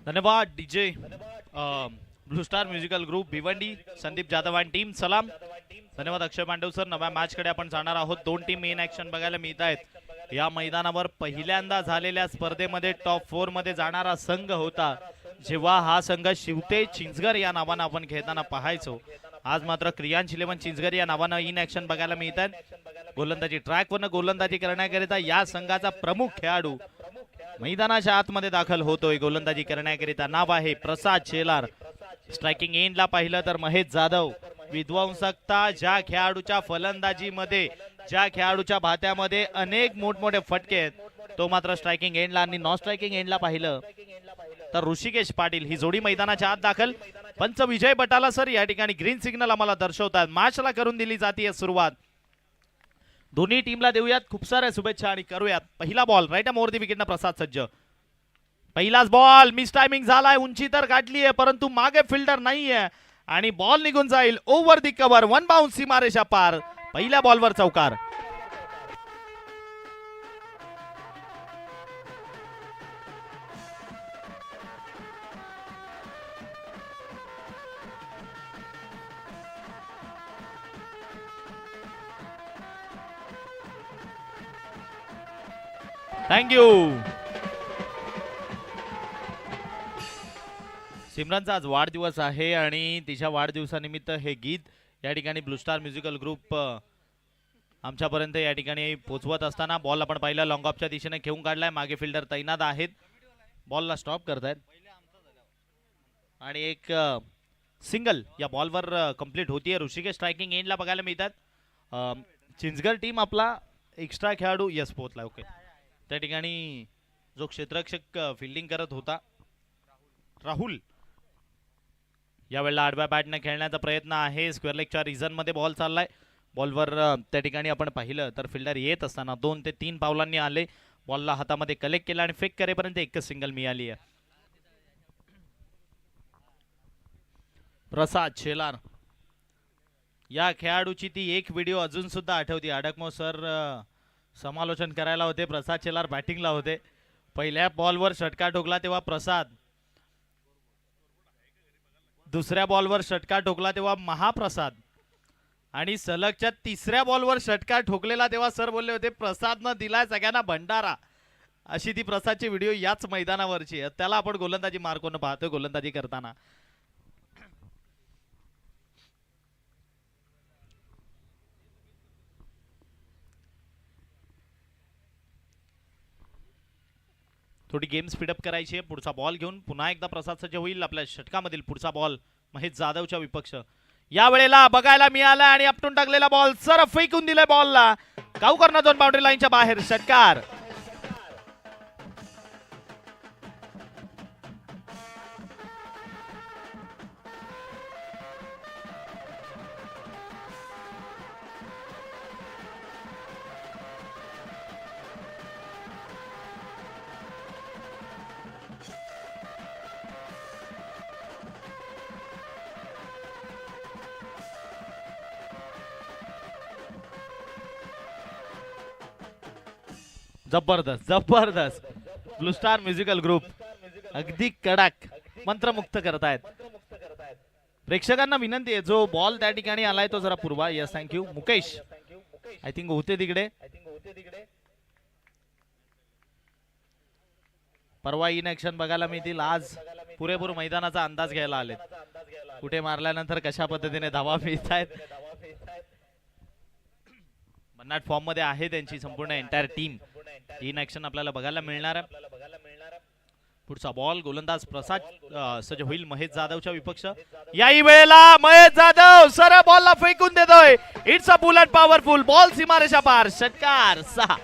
धन्यवाद DJ blue star musical group Bhiwandi Sandeep Jadhav आणि team सलाम. धन्यवाद अक्षय पांडव सर. नव्या मॅच कडे आपण जाणार आहोत. दोन टीम मेन ऍक्शन बघायला मिळत आहेत. या मैदानावर पहिल्यांदा झालेल्या स्पर्धेमध्ये टॉप 4 मध्ये जाणारा संघ होता, जेव्हा हा संघ शिवते चिंचगर या नावानं आपण खेळताना पाहायचो. आज मात्र क्रियांश 11 चिंचगर या नावानं इन ऍक्शन बघायला मिळत आहेत. गोलंदाजी ट्रॅकवरनं गोलंदाजी करण्याकरिता या संघाचा प्रमुख खेळाडू मैदानाच्या आतमध्ये दाखल होतोय. गोलंदाजी करण्याकरिता नाव आहे प्रसाद शेलार. स्ट्रायकिंग एंडला पाहिलं तर महेश जाधव. विध्वंसकता ज्या खेळाडूच्या फलंदाजीमध्ये, ज्या खेळाडूच्या भात्यामध्ये अनेक मोठमोठे फटके आहेत, तो मात्र स्ट्रायकिंग एंडला. आणि नॉन स्ट्रायकिंग एंडला पाहिलं तर ऋषिकेश पाटील. ही जोडी मैदानाच्या आत दाखल. पंच विजय बटाला सर या ठिकाणी ग्रीन सिग्नल आम्हाला दर्शवतात. मॅचला करून दिली जाते सुरुवात. दोन्ही टीमला देऊयात खूप साऱ्या शुभेच्छा आणि करूयात. पहिला बॉल राईट मोर दी विकेटनं प्रसाद सज्ज. पहिलाच बॉल मिस टायमिंग झालाय. उंची तर गाठली आहे परंतु मागे फिल्डर नाहीये आणि बॉल निघून जाईल ओव्हर दी कव्हर. वन बाउंस सीमारेषा पार. पहिल्या बॉलवर चौकार. थँक्यू. सिमरनचा आज वाढदिवस आहे आणि तिच्या वाढदिवसानिमित्त हे गीत या ठिकाणी ब्लू स्टार म्युझिकल ग्रुप आमच्यापर्यंत या ठिकाणी पोहोचवत असताना बॉल आपण पाहिला लॉंग ऑफच्या दिशेने घेऊन काढलाय. मागे फिल्डर तैनात आहेत. बॉलला स्टॉप करतायत आणि एक सिंगल या बॉलवर कंप्लीट होतीये. ऋषिकेश स्ट्रायकिंग एंडला बघायला मिळतात. चिंचगड टीम आपला एक्स्ट्रा खेळाडू यस पोहोचला. ओके. त्या ठिकाणी जो क्षेत्ररक्षक फिल्डिंग करत होता राहुल, यावेळेला आडव्या बॅटने खेळण्याचा प्रयत्न आहे. स्क्वेअर लेगच्या रिझन मध्ये बॉल चाललाय. बॉलवर त्या ठिकाणी आपण पाहिलं तर फिल्डर येत असताना 2 ते 3 पावलांनी आले. बॉलला हातामध्ये कलेक्ट केला आणि फेक करेपर्यंत एकच सिंगल मिळाली आहे. प्रसाद शेलार या खेळाडूची ती एक व्हिडिओ अजून सुद्धा आठवते. अडकमो सर समालोचन करायला होते, प्रसाद शेलार बॅटिंगला होते. पहिल्या बॉलवर षटकार ठोकला तेव्हा प्रसाद, दुसऱ्या बॉलवर षटकार ठोकला तेव्हा महाप्रसाद आणि सलगच्या तिसऱ्या बॉलवर षटकार ठोकलेला तेव्हा सर बोलले होते प्रसादनं दिलाय सगळ्यांना भंडारा. अशी ती प्रसादची व्हिडिओ याच मैदानावरची. त्याला आपण गोलंदाजी मार्कोनं पाहतोय गोलंदाजी करताना. थोडी गेम स्पीडअप करायची आहे. पुढचा बॉल घेऊन पुन्हा एकदा प्रसाद सज्ज होईल. आपल्या षटकामधील पुढचा बॉल महेश जाधवच्या विपक्ष या वेळेला बघायला मिळाला आणि आपटून टाकलेला बॉल सर फेकून दिलाय बॉलला. गावकरनं 2 बाउंड्री लाईनच्या बाहेर. षटकार. जबरदस्त जबरदस्त. ब्लू स्टार म्युझिकल ग्रुप अगदी कडक मंत्रमुक्त करतायत. प्रेक्षकांना विनंती आहे जो बॉल त्या ठिकाणी आलाय तो जरा Purva. Yes thank you. Mukesh I think होते तिकडे. परवा इन ऍक्शन बघायला मिळतील. आज पुरेपूर मैदानाचा अंदाज घ्यायला आले. कुठे मारल्यानंतर कशा पद्धतीने धावा मिळत आहेत. भन्नाट फॉर्म मध्ये आहे त्यांची संपूर्ण एंटायर टीम. इन ऍक्शन आपल्याला बघायला मिळणार आहे. पुढचा बॉल गोलंदाज प्रसाद सज्ज होईल महेश जाधवच्या विपक्ष. याही वेळेला महेश जाधव सरळ बॉलला फेकून देतोय. It's a bullet powerful ball. सीमारेषा पार. षटकार. 6.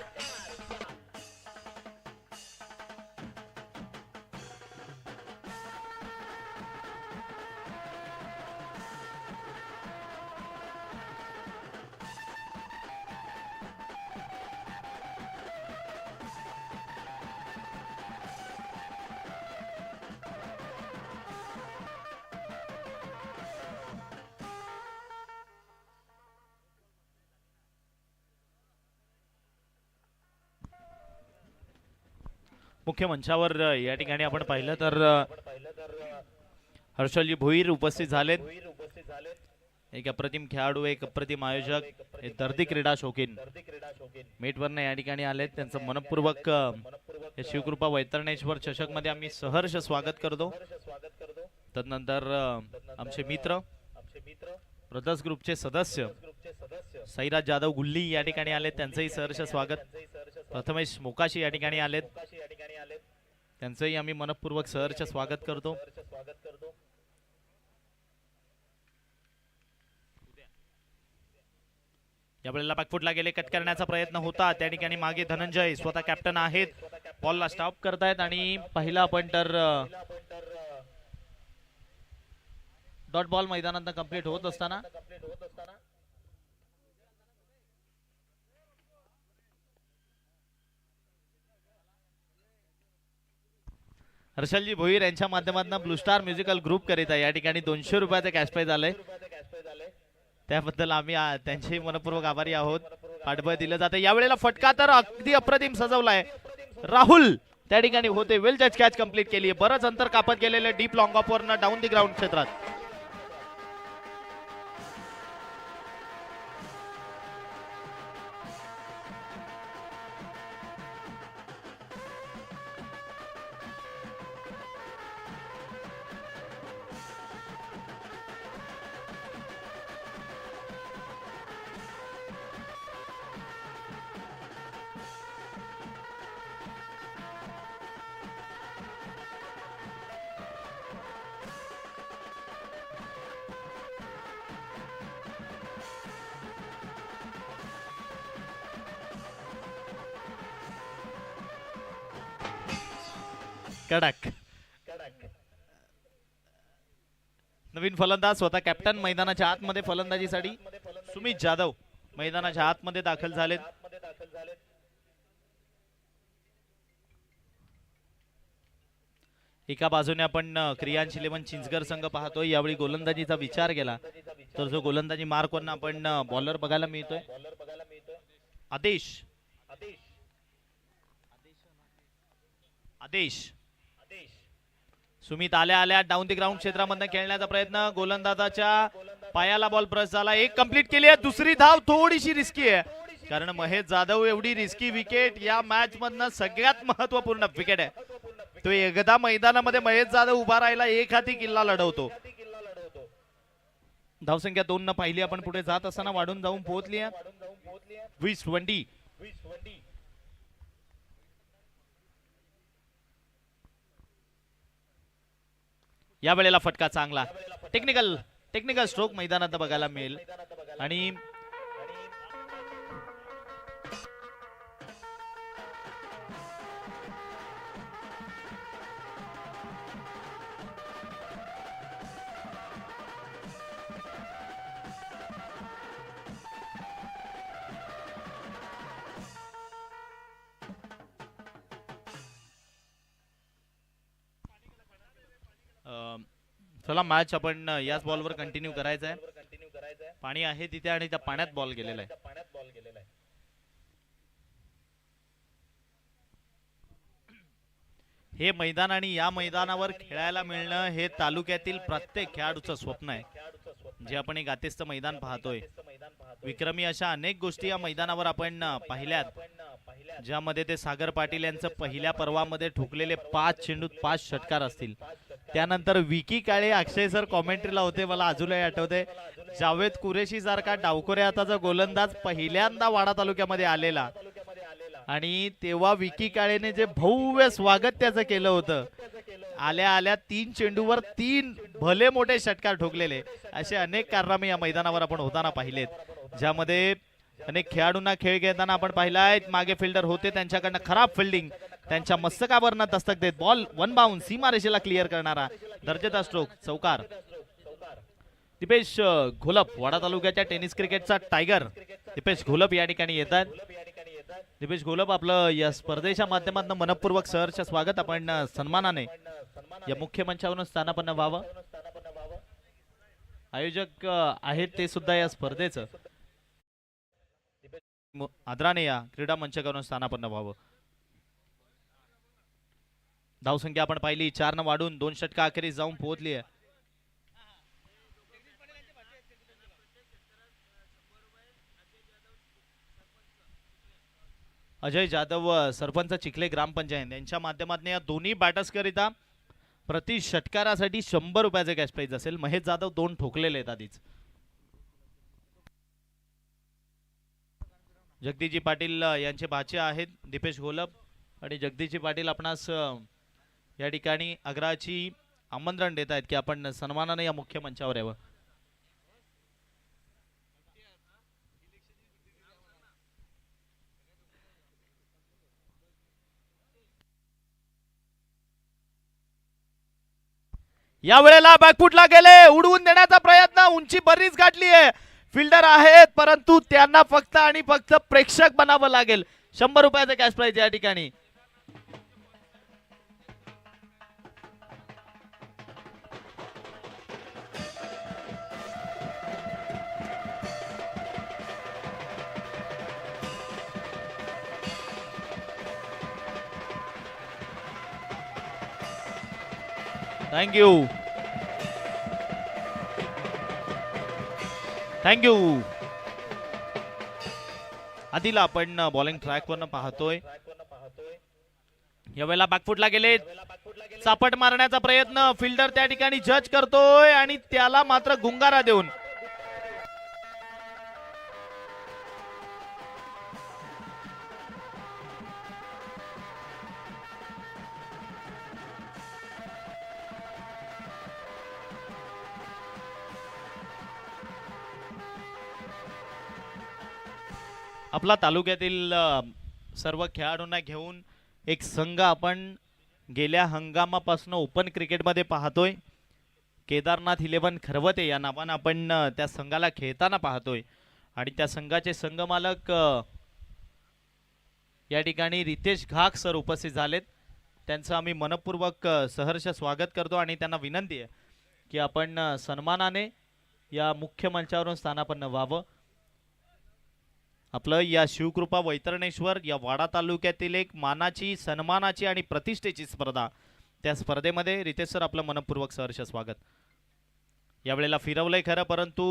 मुख्य मंचावर या ठिकाणी आपण पाहिलं तर हर्षलजी भोईर उपस्थित झालेत. एक अप्रतिम खेळाडू, एक अप्रतिम आयोजक, एक दर्दी क्रीडा शौकीन मेटवरनं या ठिकाणी आलेत. त्यांचं मनपूर्वक शिवकृपा वैतरणेश्वर चषक मध्ये आम्ही सहर्ष स्वागत करतो. तदनंतर आमचे मित्र ब्रदर्स ग्रुपचे सदस्य साईराज जाधव गुल्ली या ठिकाणी आलेत. त्यांचंही सहर्ष स्वागत. प्रथमेश मोकाशी या ठिकाणी आलेत. त्यांचंही आम्ही मनपूर्वक सहर्ष स्वागत करतो. यावेळेला बॅकफुटला गेले, कट करण्याचा प्रयत्न होता. त्या ठिकाणी मागे धनंजय स्वतः कॅप्टन आहेत, बॉलला स्टॉप करतायत आणि पहिला आपण तर डॉट बॉल मैदानात कंप्लीट होत असताना हर्षलजी भोईर यांच्या माध्यमातून ब्लू स्टार म्युझिकल ग्रुप करिता या ठिकाणी 200 रुपयाचे कॅश प्राइज आले. त्याबद्दल आम्ही त्यांचे मनपूर्वक आभारी आहोत. पाठबळ दिलं जातं. यावेळेला फटका तर अगदी अप्रतिम सजवलाय. राहुल त्या ठिकाणी होते. वेल जज कॅच कंप्लीट केली. बरंच अंतर कापत गेलेले डीप लॉंग ऑफ वरनं डाऊन दी ग्राउंड क्षेत्रात. कडक नवीन फलंदाज स्वतः कॅप्टन मैदानाच्या आतमध्ये फलंदाजीसाठी सुमित जाधव मैदानाच्या आतमध्ये दाखल झालेत. एका बाजूने आपण क्रियांश 11 चिंचगर संघ पाहतोय. यावेळी गोलंदाजीचा विचार केला तर जो गोलंदाजी मार्क वरनं आपण बॉलर बघायला मिळतोय आदेश. सुमित आल्या आल्या डाऊन दी ग्राउंड क्षेत्रामधून खेळण्याचा प्रयत्न. गोलंदाजाच्या पायाला बॉल ब्रश झाला. एक कंप्लीट केली आहे. दुसरी धाव थोडीशी रिस्की आहे कारण महेश जाधव एवढी रिस्की विकेट या मॅच मधनं सगळ्यात महत्वपूर्ण विकेट आहे. तो एकदा मैदानामध्ये महेश जाधव उभा राहिला एक हाती किल्ला लढवतो. धावसंख्या 2 न पाहिली आपण पुढे जात असताना वाढून जाऊन पोहोचली आहे 20-20. या वेळेला फटका चांगला. टेक्निकल स्ट्रोक मैदानात बघायला मिळेल आणि चला मॅच आपण याच बॉलवर कंटिन्यू करायचं आहे. पाणी आहे तिथे आणि त्या पाण्यात बॉल गेलेला आहे. हे मैदान आणि या मैदानावर खेळायला मिळणं हे तालुक्यातील प्रत्येक खेळाडूचं स्वप्न आहे. जे आपण एक गातेस्त मैदान पाहतोय. विक्रमी अशा अनेक गोष्टी या मैदानावर आपण पाहिल्यात ज्यामध्ये ते सागर पाटील यांचं पहिल्या पर्वामध्ये ठोकलेले 5 चेंडूत 5 षटकार असतील. त्यानंतर विकी काळे अक्षय सर कॉमेंट्रीला होते. मला अजूनही आठवते जावेद कुरेशी सारखा डावखोऱ्याचा गोलंदाज पहिल्यांदा वाडा तालुक्यामध्ये आलेला आणि तेव्हा विकी काळेने जे भव्य स्वागत त्याचं केलं होतं. आल्या आल्या 3 चेंडूवर 3 भले मोठे षटकार ठोकलेले असे अनेक कारनामे या मैदानावर आपण होताना पाहिलेत. ज्यामध्ये अनेक खेळाडूंना खेळ घेताना आपण पाहिलाय. मागे फिल्डर होते त्यांच्याकडनं खराब फिल्डिंग. त्यांच्या मस्तकावरनं दस्तक देत बॉल 1 बाउंड सीमारेषेला क्लिअर करणारा दर्जेदार स्ट्रोक चौकार. दीपेश घोलप वाडा तालुक्याच्या टेनिस क्रिकेटचा टायगर दीपेश घोलप या ठिकाणी येतात. दीपेश घोलप आपलं या स्पर्धेच्या माध्यमातून मनपूर्वक सहर्ष स्वागत. आपण सन्मानाने या मुख्य मंचावरून स्थानापन्न व्हावं. आयोजक आहेत ते सुद्धा या स्पर्धेचं आदराने या क्रीडा मंचावरून स्थानापन्न व्हावं. धावसंख्या आपण पाहिली 4 न वाढून 2 षटका अखेरीस जाऊन पोहोचली आहे. अजय जाधव सरपंच चिखले ग्रामपंचायत यांच्या माध्यमातून या दोन्ही बॅटर्स करिता प्रति षटकारासाठी 100 रुपयाचे कॅश प्राइज असेल. महेश जाधव 2 ठोकलेले आहेत आधीच. जगदीशजी पाटील यांचे भाचे आहेत दीपेश घोलप आणि जगदीशजी पाटील आपणास या ठिकाणी आग्रहाची आमंत्रण देत आहेत की आपण सन्मानाने या मुख्य मंचावर यावं. या वेळेला बॅकफुटला गेले, उडवून देण्याचा प्रयत्न, उंची बरीच गाठली आहे. फिल्डर आहेत परंतु त्यांना फक्त आणि फक्त प्रेक्षक बनावं लागेल. 100 रुपयाचे कॅश प्राइज या ठिकाणी. Thank you thank you. आधीला आपण बॉलिंग ट्रॅक वरनं पाहतोय. यावेळेला बॅकफुटला गेले, चापट मारण्याचा प्रयत्न, फिल्डर त्या ठिकाणी जज करतोय आणि त्याला मात्र गुंगारा देऊन आपला तालुक्यातील सर्व खेळाडूंना घेऊन एक संघ आपण गेल्या हंगामापासून ओपन क्रिकेटमध्ये पाहतोय. केदारनाथ 11 खरवते या नावानं आपण त्या संघाला खेळताना पाहतोय आणि त्या संघाचे संघमालक या ठिकाणी रितेश घाग सर उपस्थित झालेत. त्यांचं आम्ही मनपूर्वक सहर्ष स्वागत करतो आणि त्यांना विनंती आहे की आपण सन्मानाने या मुख्य मंचावरून स्थानापन्न व्हावं. आपलं या शिवकृपा वैतरणेश्वर या वाडा तालुक्यातील एक मानाची, सन्मानाची आणि प्रतिष्ठेची स्पर्धा. त्या स्पर्धेमध्ये रितेश सर आपलं मनपूर्वक सहर्ष स्वागत. यावेळेला फिरवलंय खरं परंतु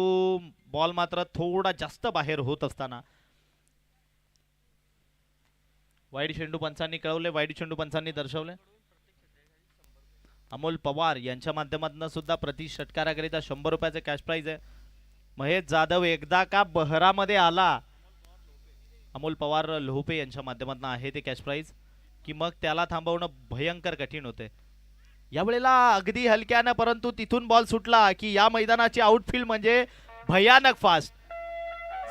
बॉल मात्र थोडा जास्त बाहेर होत असताना वाईट चेंडू पंचांनी कळवले, वाईट चेंडू पंचांनी दर्शवले. अमोल पवार यांच्या माध्यमातून सुद्धा प्रति षटकाराकरिता 100 रुपयाचे कॅश प्राइज आहे. महेश जाधव एकदा का बहरामध्ये आला, अमोल पवार लोहपे यांच्या माध्यमातून आहे ते कॅश प्राइज, की मग त्याला थांबवणं भयंकर कठीण होते. यावेळेला अगदी हलक्यानं परंतु तिथून बॉल सुटला की या मैदानाची आउटफील्ड म्हणजे भयानक फास्ट.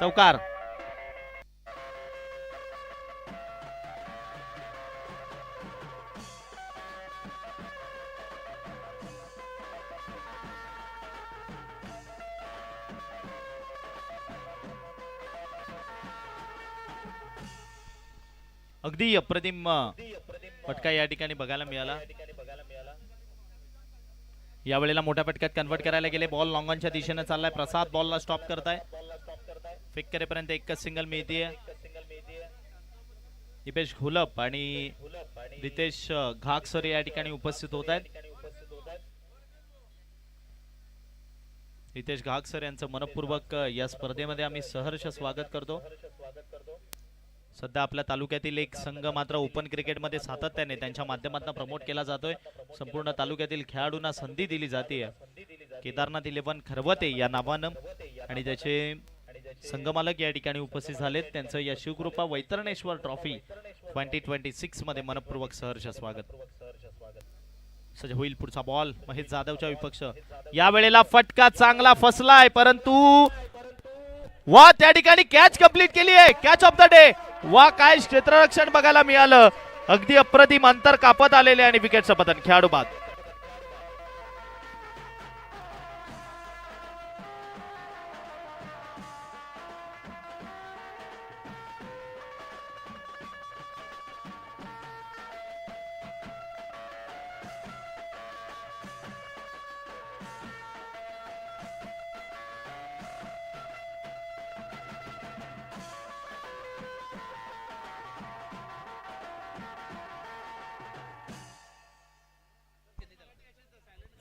चौकार. अगदी अप्रतिम फटका या ठिकाणी बघायला मिळाला. यावेळेला मोठ्या फटक्यात कन्वर्ट करायला गेले. बॉल लॉंगॉनच्या दिशेने चाललाय. प्रसाद बॉलला स्टॉप करताय. फेक करेपर्यंत एकच सिंगल मिळतीये. दीपेश घोलप आणि रितेश घाग सर या ठिकाणी उपस्थित होत आहेत. रितेश घाग सर यांचं मनपूर्वक या स्पर्धेमध्ये आम्ही सहर्ष स्वागत करतो. सध्या आपल्या तालुक्यातील एक संघ मात्र ओपन क्रिकेटमध्ये सातत्याने त्यांच्या माध्यमातून प्रमोट केला जातोय. संपूर्ण तालुक्यातील खेळाडूंना संधी दिली जाते. केदारनाथ 11 खरवते या नावानं आणि त्याचे संघमालक या ठिकाणी उपस्थित झालेत. त्यांचं या शिवकृपा वैतरणेश्वर ट्रॉफी 2026 मध्ये मनपूर्वक सहर्ष स्वागत. सज होईल पुढचा बॉल. महेश जाधवच्या विपक्ष. या वेळेला फटका चांगला फसलाय परंतु वा त्या ठिकाणी कॅच कंप्लीट केली आहे. Catch of the day. वा काय क्षेत्ररक्षण बघायला मिळालं. अगदी अप्रतिम अंतर कापत आलेले आणि विकेटचं पतन. खेळाडू बाद.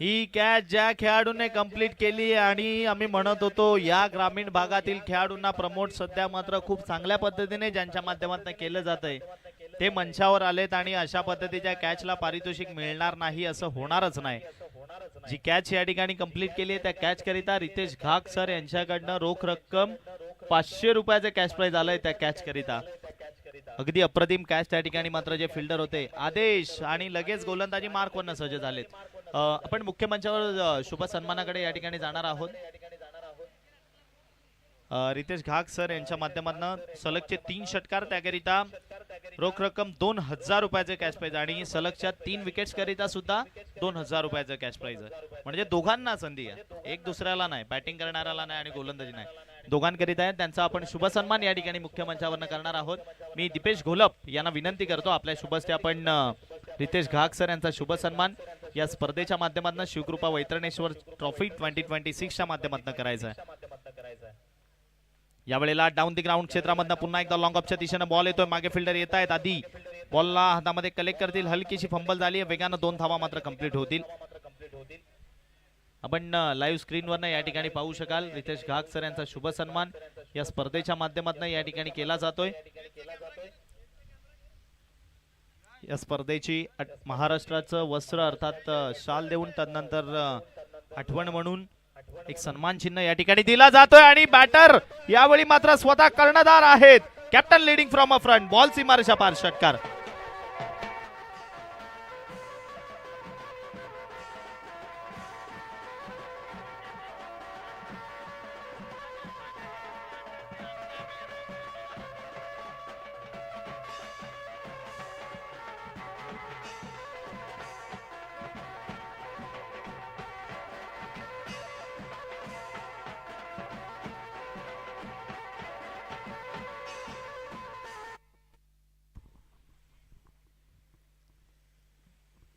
ही कॅच ज्या खेळाडूंनी कंप्लीट केली आणि आम्ही म्हणत होतो या ग्रामीण भागातील खेळाडूंना प्रमोट सध्या मात्र खूप चांगल्या पद्धतीने ज्यांच्या माध्यमातून केलं जातंय ते मंचावर आलेत आणि अशा पद्धतीच्या कॅचला पारितोषिक मिळणार नाही असं होणारच नाही. जी कॅच या ठिकाणी कंप्लीट केली आहे त्या कॅच करिता रितेश घाग सर यांच्याकडनं रोख रक्कम 500 रुपयाचे कॅश प्राइज आलंय त्या कॅच करिता. अगदी अप्रतिम कॅच त्या ठिकाणी मात्र जे फिल्डर होते आदेश आणि लगेच गोलंदाजी मार्क वरनं सज्ज झालेत. आपण मुख्य मंचावर शुभ सन्मानाकडे या ठिकाणी जाणार आहोत. रितेश घाग सर यांच्या माध्यमातून सलगचे 3 षटकार त्याकरिता रोख रक्कम 2000 रुपयाचे कॅश प्राइज आणि सलगच्या 3 विकेट्स करिता सुद्धा 2000 रुपयाचं कॅश प्राइज आहे. म्हणजे दोघांना संधी आहे, एक दुसऱ्याला नाही, बॅटिंग करणाऱ्याला नाही आणि गोलंदाजी नाही, दोघांकरिता आहे. त्यांचा आपण शुभ सन्मान या ठिकाणी मुख्य मंचावर करणार आहोत. मी दीपेश घोलप यांना विनंती करतो आपल्या शुभस्ते आपण रितेश घाग सर यांचा शुभ सन्मान या स्पर्धेच्या माध्यमातून शिवकृपा वैतरणेश्वर ट्रॉफी 2026 च्या माध्यमातून करायचा आहे. यावेळेला डाऊन दी ग्राउंड क्षेत्रामधून पुन्हा एकदा लॉंग ऑफच्या दिशेने बॉल येतोय. मागे फिल्डर येत आहेत, आधी बॉलला हातामध्ये कलेक्ट करतील, हलकीशी फंबल झाली, वेगानं 2 धावा मात्र कंप्लीट होतील. आपण लाईव्ह स्क्रीनवर या ठिकाणी पाहू शकाल रितेश घाग सर यांचा शुभ सन्मान या स्पर्धेच्या माध्यमातून या ठिकाणी केला जातोय. या स्पर्धेची महाराष्ट्राचं वस्त्र अर्थात शाल देऊन तदनंतर आठवण म्हणून एक सन्मान चिन्ह या ठिकाणी दिला जातोय आणि बॅटर यावेळी मात्र स्वतः कर्णधार आहेत. Captain leading from a front, ball सीमारेषा पार, षटकार.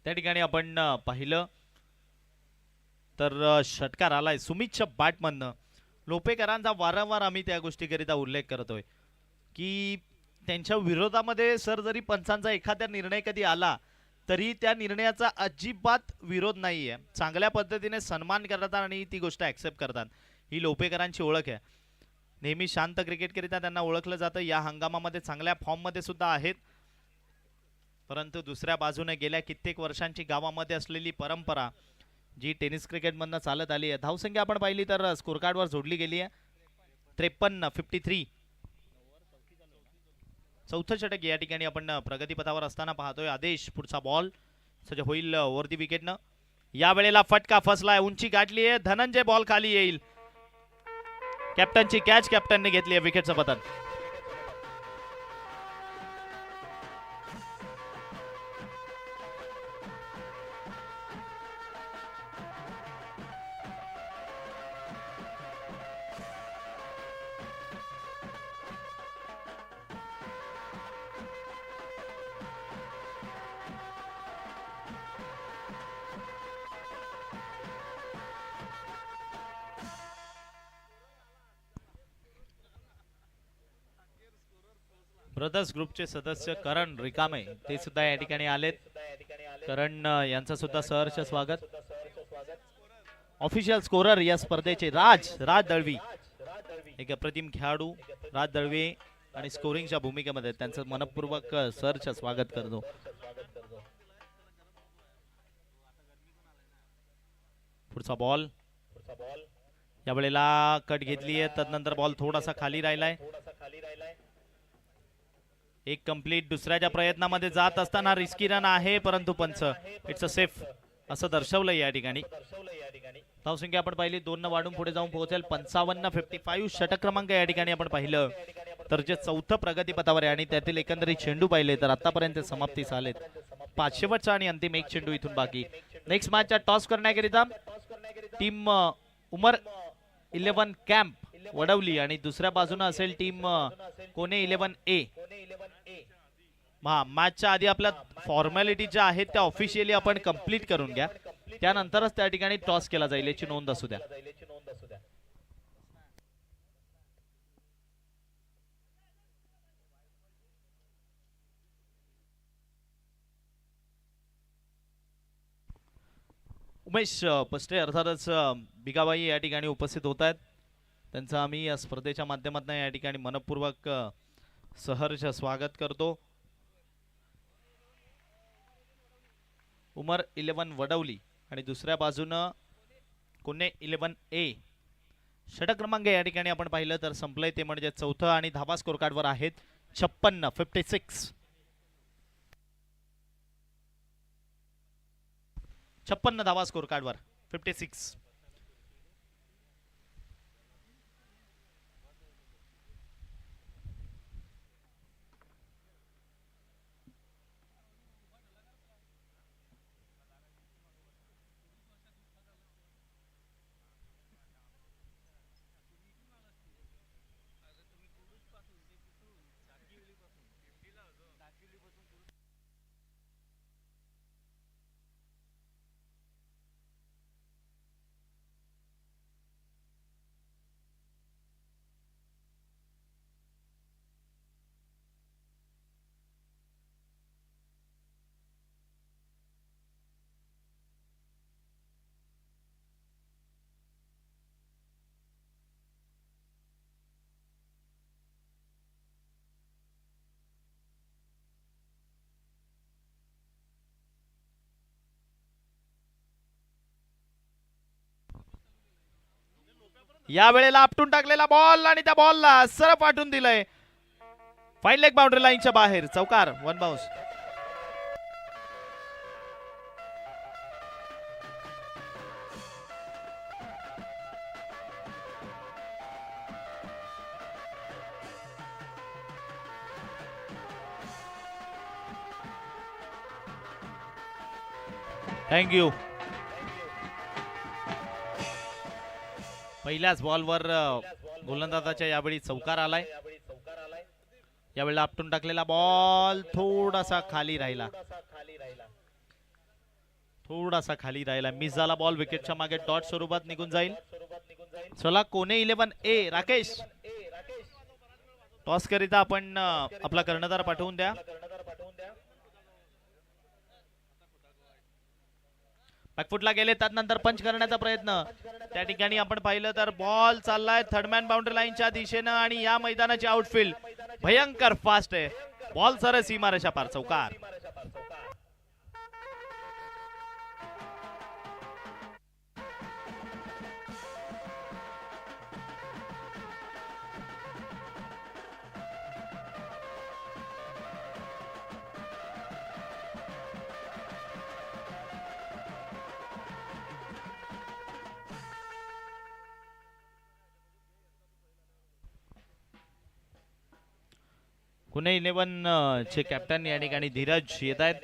त्या ठिकाणी आपण पाहिलं तर षटकार आलाय सुमितच्या बॅटमधनं. लोपेकरांचा वारंवार आम्ही त्या गोष्टीकरिता उल्लेख करतोय की त्यांच्या विरोधामध्ये सर जरी पंचांचा एखादा निर्णय कधी आला तरी त्या निर्णयाचा अजिबात विरोध नाहीये, चांगल्या पद्धतीने सन्मान करतात आणि ती गोष्ट ऍक्सेप्ट करतात. ही लोपेकरांची ओळख आहे. नेहमी शांत क्रिकेटकरिता त्यांना ओळखलं जातं. या हंगामामध्ये चांगल्या फॉर्ममध्ये सुद्धा आहेत, परंतु दुसऱ्या बाजूने गेल्या कित्येक वर्षांची गावामध्ये असलेली परंपरा जी टेनिस क्रिकेटमधनं चालत आली आहे. धावसंख्या आपण पाहिली तर स्कोर कार्डवर जोडली गेली आहे 53. चौथं षटक या ठिकाणी आपण प्रगतीपथावर असताना पाहतोय. आदेश पुढचा बॉल सज्ज होईल ओव्हर दी विकेटनं. यावेळेला फटका फसलाय, उंची गाठली आहे, धनंजय बॉल खाली येईल. कॅप्टनची कॅच, कॅप्टनने घेतली आहे विकेटचं पतन. ब्रदर्स ग्रुपचे सदस्य करण रिकामे ते सुद्धा या ठिकाणी आलेत. करण यांचा सुद्धा सहर्ष स्वागत. ऑफिशियल स्कोरर या स्पर्धेचे राज दळवी, एक अप्रतिम खेळाडू राज दळवी आणि स्कोरिंगच्या भूमिकेमध्ये त्यांचं मनपूर्वक सहर्ष स्वागत करतो. पुढचा बॉल यावेळेला कट घेतली आहे, तदनंतर बॉल थोडासा खाली राहिलाय. एक कंप्लीट दुसऱ्याच्या प्रयत्नामध्ये जात असताना रिस्की रन आहे, परंतु पंच इट्स अ सेफ असं दर्शवलंय या ठिकाणी. धावसंख्या आपण पाहिली 2 न वाढून पुढे जाऊन पोहोचेल 55 षटक क्रमांक या ठिकाणी आपण पाहिलं तर जे चौथं प्रगतीपथावर आहे आणि त्यातील एकंदरीत चेंडू पाहिले तर आतापर्यंत समाप्तीस आलेत. 5 शेवटचा आणि अंतिम एक चेंडू इथून बाकी. नेक्स्ट मॅचचा टॉस करण्याकरिता टीम उमर 11 कॅम्प वडवली आणि दुसऱ्या बाजूने असेल टीम कोणे 11A. मॅचच्या आधी आपल्या फॉर्मॅलिटी ज्या आहेत त्या ऑफिशियली आपण कंप्लीट करून घ्या, त्यानंतरच त्या ठिकाणी टॉस केला जाईल याची नोंद असू द्या. उमेश पस्टे अर्थातच बिगाबाई या ठिकाणी उपस्थित होत आहेत. त्यांचं आम्ही या स्पर्धेच्या माध्यमातून या ठिकाणी मनपूर्वक सहर्ष स्वागत करतो. उमर 11 वडवली आणि दुसऱ्या बाजूनं कोणे 11A षटक क्रमांक या ठिकाणी आपण पाहिलं तर संपलंय ते म्हणजे चौथं आणि धाबा स्कोर कार्डवर आहेत 56 धावा स्कोर कार्डवर 56. या वेळेला आपटून टाकलेला बॉल आणि त्या बॉलला सरळ पाठवून दिलंय फाईन लेग बाउंड्री लाईनच्या बाहेर. चौकार, वन बाउन्स. थँक्यू. पहिल्याच बॉलवर गोलंदाजाच्या यावेळी चौकार आलाय. यावेळेला आपटून टाकलेला बॉल थोडासा खाली राहिला, मिस झाला बॉल. विकेटच्या मागे डॉट स्वरूपात निघून जाईल. चला कोणे 11A राकेश टॉस करिता आपण आपला कर्णधार पाठवून द्या. बॅकफुटला गेले, त्यानंतर पंच करण्याचा प्रयत्न. त्या ठिकाणी आपण पाहिलं तर बॉल चाललाय थर्डमॅन बाउंड्री लाईनच्या दिशेनं आणि या मैदानाची आउटफील्ड भयंकर फास्ट आहे. बॉल सर सीमारेषा पार. चौकार. पुणे 11 चे कॅप्टन या ठिकाणी धीरज येत आहेत.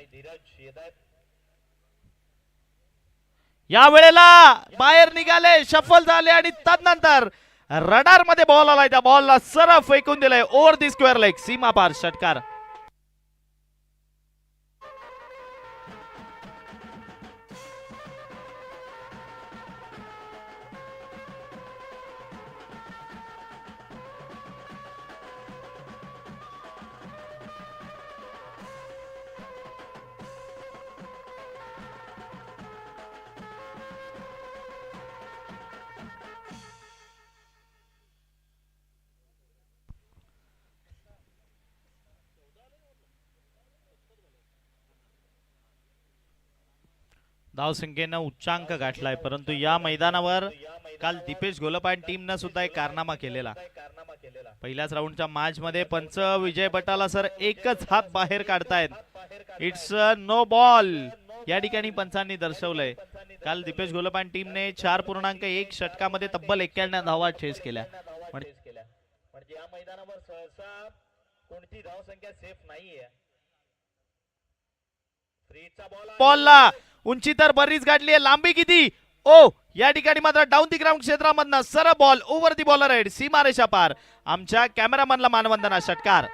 या वेळेला बाहेर निघाले, शफल झाले आणि त्यानंतर रडार मध्ये बॉल आलाय. त्या बॉलला सरळ फेकून दिलाय ओव्हर दी स्क्वेअर लेग, सीमा पार. षटकार. धावसंख्येनं उच्चांक गाठलाय, परंतु या मैदानावर काल दीपेश गोलपान टीमनं सुद्धा एक कारनामा केलेला. पहिल्याच राऊंडच्या मॅच मध्ये पंच विजय बटाला सर एकच हात बाहेर काढतायत. इट्स नो बॉल या ठिकाणी पंचांनी दर्शवलंय. काल दीपेश गोलपान टीमने 4.1 षटकामध्ये तब्बल 91 धावा चेस केल्या. म्हणजे या मैदानावर सहसा कोणती धावसंख्या सेफ नाहीये. बॉलला उंची तर बरीच गाठली आहे, लांबी किती. ओ या ठिकाणी मात्र डाऊन दी ग्राउंड क्षेत्रामधनं सरळ बॉल ओव्हर दी बॉलर हेड, सीमारेषा पार. आमच्या कॅमेरामॅनला मानवंदना. षटकार.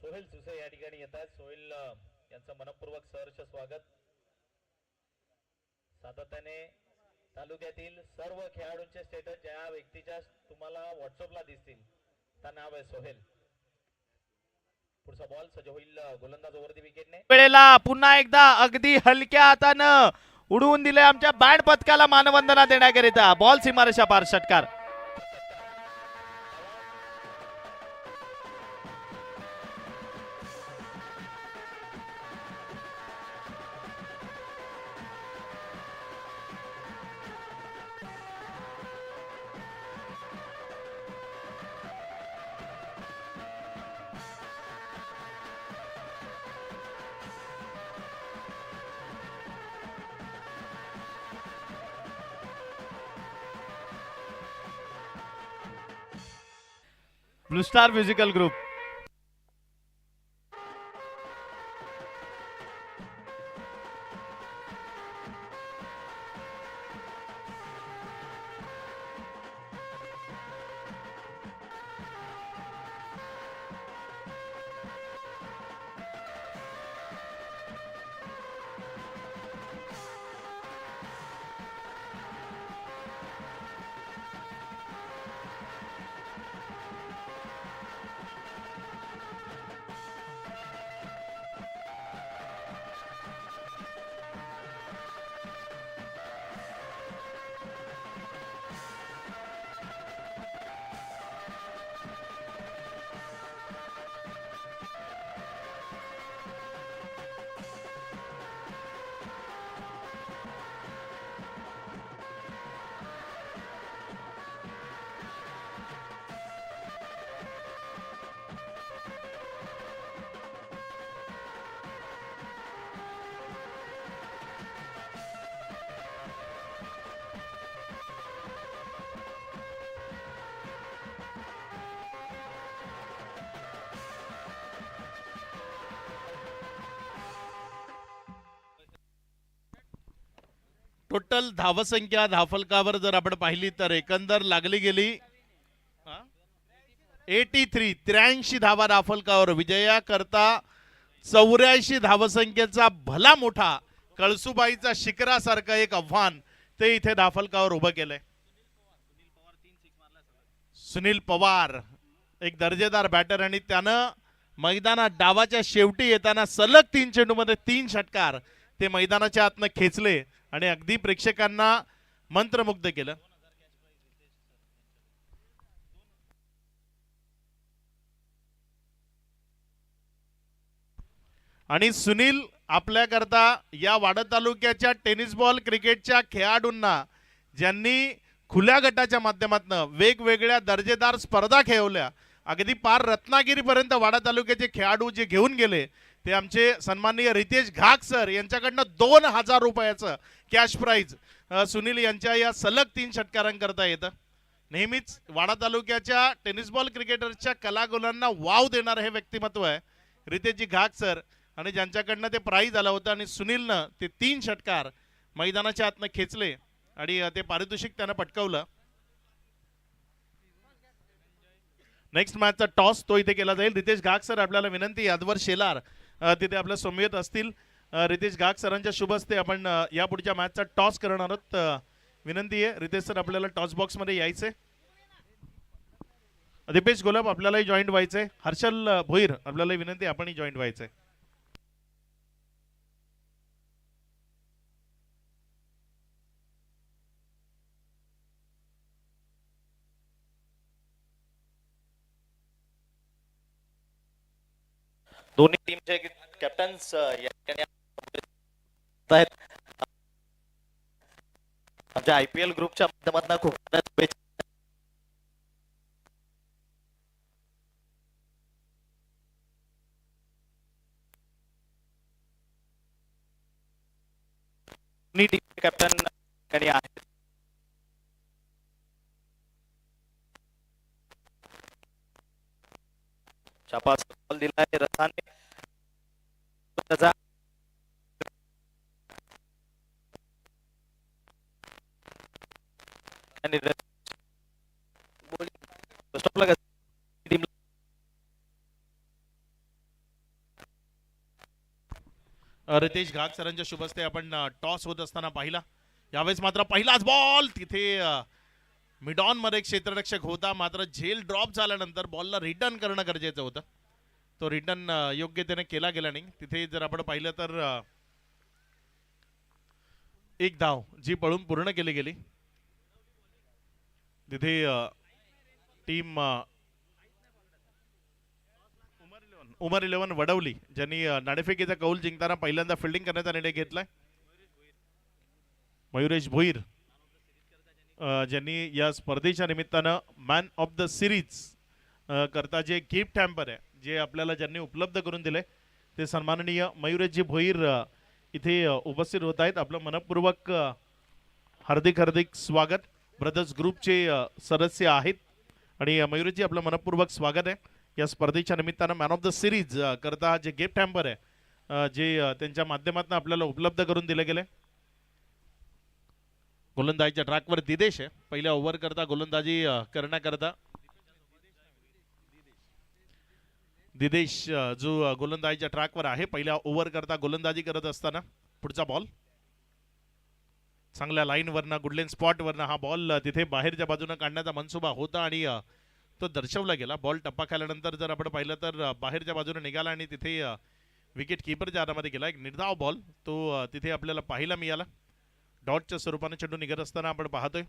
सोहेल सुसे या ठिकाणी येतात. सोहेल यांचं मनपूर्वक सहर्ष स्वागत. सातत्याने तालुक्यातील सर्व खेळाडूंचे स्टेटस ज्या व्यक्तीच्या तुम्हाला व्हॉट्सअपला दिसतील त्या नाव आहे सोहेल. पुढचा बॉल सज्ज होईल गोलंदाज वरती विकेटने. वेळेला पुन्हा एकदा अगदी हलक्या हातानं उडवून दिले आमच्या बॅट पथकाला मानवंदना देण्याकरिता. बॉल सीमारेषा पार षटकार. Blue star musical group. Total धावसंख्या धावफलकावर जर आपण पाहिली तर एकंदर लागली गेली 83 धावा धावफलकावर. विजया करता 84 धावसंख्येचा भला मोठा कळसुबाईचा शिखरासारखं एक आव्हान ते इथे धावफलकावर उभं केलंय. सुनील पवार एक दर्जेदार बॅटर आणि त्यानं मैदानात डावाच्या शेवटी येताना सलग 3 चेंडूमध्ये 3 षटकार ते मैदानाच्या आतनं खेचले आणि अगदी प्रेक्षकांना मंत्रमुग्ध केलं. आणि सुनील आपल्याकरता या वाडा तालुक्याच्या टेनिस बॉल क्रिकेटच्या खेळाडूंना ज्यांनी खुल्या गटाच्या माध्यमातून वेगवेगळ्या दर्जेदार स्पर्धा खेळवल्या, अगदी पार रत्नागिरीपर्यंत वाडा तालुक्याचे खेळाडू जे घेऊन गेले ते आमचे सन्माननीय रितेश घाग सर यांच्याकडनं 2000 रुपयाचं कॅश प्राइज सुनील यांच्या या सलग 3 षटकारांकरता येतं. नेहमीच वाडा तालुक्याच्या टेनिस बॉल क्रिकेटरच्या कलागुणांना वाव देणारं हे व्यक्तिमत्व आहे रितेशजी घाग सर, आणि ज्यांच्याकडनं ते प्राइज आलं होतं आणि सुनीलनं ते 3 षटकार मैदानाच्या आतनं खेचले आणि ते पारितोषिक त्यानं पटकावलं. नेक्स्ट मॅचचा टॉस तो इथे केला जाईल. रितेश घाग सर आपल्याला विनंती, यादवर शेलार तिथे आपल्या समवेत असतील. रितेश घाग सरांच्या शुभ हस्ते आपण या पुढच्या मॅचचा टॉस करणार आहोत. विनंती आहे रितेश सर आपल्याला टॉस बॉक्स मध्ये यायचंय. दीपेश गोलब आपल्यालाही जॉईंट व्हायचंय. हर्षल भोईर आपल्याला विनंती, आपणही जॉईंट व्हायचंय. दोन्ही टीमचे कॅप्टन्स या ठिकाणी आहेत. आमच्या IPL ग्रुपच्या माध्यमातून खूप शुभेच्छा. दोन्ही टीमचे कॅप्टन ठिकाणी आहेत. छापा बॉल दिलाय रथाने. आणि रितेश घाग सरांच्या शुभ हस्ते आपण टॉस होत असताना पाहिला. यावेळेस मात्र पहिलाच बॉल तिथे मिडॉन मध्ये क्षेत्ररक्षक होता, मात्र झेल ड्रॉप झाल्यानंतर बॉलला रिटर्न करणं गरजेचं होतं. तो रिटर्न योग्यतेने केला गेला नाही. तिथे जर आपण पाहिलं तर एक धाव जी पळून पूर्ण केली गेली. तिथे टीम उमर 11 वडवली ज्यांनी नाणेफेकीचा कौल जिंकताना पहिल्यांदा फिल्डिंग करण्याचा निर्णय घेतलाय. मयुरेश भोईर ज्यांनी या स्पर्धेच्या निमित्तानं मॅन ऑफ द सिरीज करता जे गिफ्ट हॅम्पर आहे जे आपल्याला ज्यांनी उपलब्ध करून दिले ते सन्माननीय मयुरेशजी भोईर इथे उपस्थित होत आहेत. आपलं मनपूर्वक हार्दिक हार्दिक स्वागत. ब्रदर्स ग्रुपचे सदस्य आहेत आणि मयुरेशजी आपलं मनपूर्वक स्वागत आहे. या स्पर्धेच्या निमित्तानं मॅन ऑफ द सिरीज करता जे गिफ्ट हॅम्पर आहे जे त्यांच्या माध्यमातून आपल्याला उपलब्ध करून दिले गेले. गोलंदाजीच्या ट्रॅकवर दिदेश आहे. पहिल्या ओव्हर करता गोलंदाजी करण्याकरता दिदेश जो गोलंदाजीच्या ट्रॅकवर आहे. पहिल्या ओव्हर करता गोलंदाजी करत असताना पुढचा बॉल चांगल्या लाईन वरनं गुडलेन स्पॉट वरनं हा बॉल तिथे बाहेरच्या बाजूने काढण्याचा मनसुबा होता आणि तो दर्शवला गेला. बॉल टप्पा खाल्यानंतर जर आपण पाहिलं तर बाहेरच्या बाजूने निघाला आणि तिथे विकेट किपरच्या हातामध्ये गेला. एक निर्धाव बॉल तो तिथे आपल्याला पाहायला मिळाला. डॉटच्या स्वरूपाने चेंडू निघत असताना आपण पाहतोय.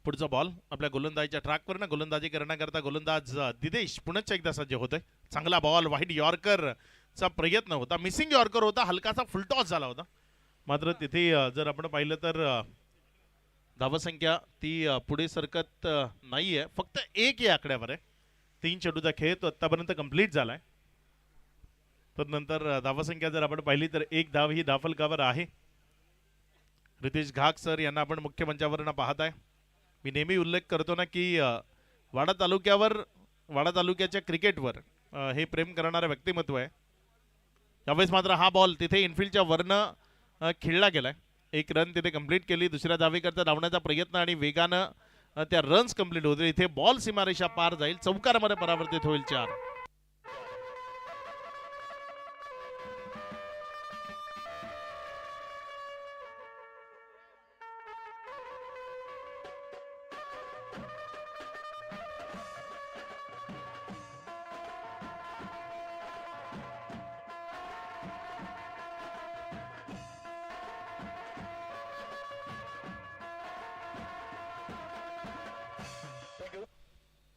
पुढचा बॉल आपल्या गोलंदाजीच्या ट्रॅकवर गोलंदाजी करण्याकरता गोलंदाज दिदेश पुन्हा एकदा सज्ज होतोय. चांगला बॉल वाईड यॉर्करचा प्रयत्न होता. मिसिंग यॉर्कर होता. हलकासा फुलटॉस झाला होता. मात्र तिथे जर आपण पाहिलं तर धावसंख्या ती पुढे सरकत नाहीये. फक्त एक या आकड्यावर आहे. 3 चेंडूचा खेळ तो आतापर्यंत कंप्लीट झालाय. तर नंतर धावसंख्या जर आपण पाहिली तर 1 धाव ही धावफलकावर आहे. रितेश घाग सर यांना आपण मुख्य मंचावरनं पाहत आहे. मी नेहमी उल्लेख करतो ना की वाडा तालुक्याच्या क्रिकेटवर हे प्रेम करणारं व्यक्तिमत्व आहे. यावेळेस मात्र हा बॉल तिथे इनफिल्डच्या वरनं खेळला गेलाय. 1 रन तिथे कंप्लीट केली. दुसऱ्या धावेकरता धावण्याचा प्रयत्न आणि वेगानं त्या रन्स कंप्लीट होतील. इथे बॉल सीमारेषा पार जाईल. चौकारामध्ये परावर्तित होईल 4.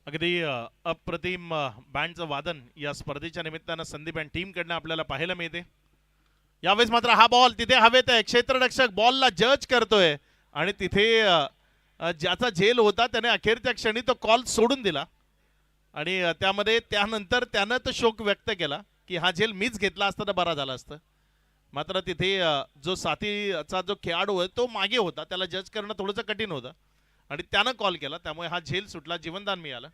अगदी अप्रतिम बँडचं वादन या स्पर्धेच्या निमित्तानं संदीप अँड टीम कडनं आपल्याला पाहायला मिळते. यावेळेस मात्र हा बॉल तिथे हवेत आहे. क्षेत्ररक्षक बॉलला जज करतोय आणि तिथे ज्याचा झेल होता त्याने अखेरच्या क्षणी तो कॉल सोडून दिला आणि त्यामध्ये त्यानंतर त्यानं तो शोक व्यक्त केला की हा झेल मीच घेतला असता तर बरा झाला असतं. मात्र तिथे जो साथीचा जो खेळाडू आहे तो मागे होता. त्याला जज करणं थोडंसं कठीण होतं आणि त्यानं कॉल केला. त्यामुळे हा झेल सुटला. जीवनदान मिळालं.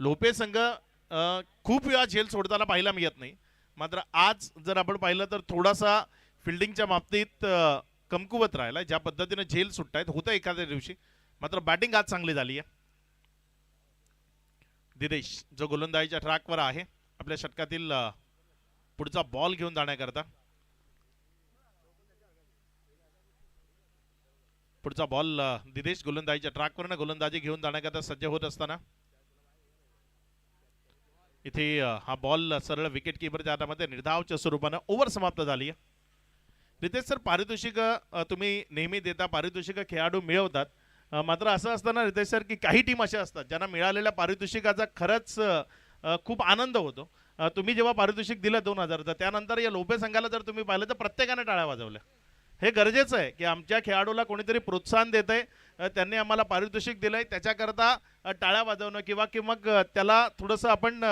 लोपे संघ खूप वेळा झेल सोडताना पाहायला मिळत नाही. मात्र आज जर आपण पाहिलं तर थोडासा फिल्डिंगच्या बाबतीत कमकुवत राहिला. ज्या पद्धतीनं झेल सुटतायत होतं एखाद्या दिवशी. मात्र बॅटिंग आज चांगली झाली आहे. दिदेश जो गोलंदाजीच्या ट्रॅकवर आहे आपल्या षटकातील पुढचा बॉल घेऊन जाण्याकरता. पुढचा बॉल दिदेश गोलंदाजीच्या ट्रॅकवर गोलंदाजी घेऊन जाण्याकरता सज्ज होत असताना इथे हा बॉल सरळ विकेट किपरच्या हातामध्ये निर्धावच्या स्वरूपानं ओव्हर समाप्त झाली आहे. रितेश सर, पारितोषिक तुम्ही नेहमी देता, पारितोषिक खेळाडू मिळवतात. मात्र असं असताना रितेश सर की काही टीम अशा असतात ज्यांना मिळालेल्या पारितोषिकाचा खरंच खूप आनंद होतो. तुम्ही जेव्हा पारितोषिक दिलं 2000 त्यानंतर या लोपे संघाला जर तुम्ही पाहिलं तर प्रत्येकाने टाळ्या वाजवल्या. हे गरजेचं आहे की आमच्या खेळाडूला कोणीतरी प्रोत्साहन देतंय, त्यांनी आम्हाला पारितोषिक दिलंय त्याच्याकरता टाळ्या वाजवणं किंवा त्याला थोडंसं आपण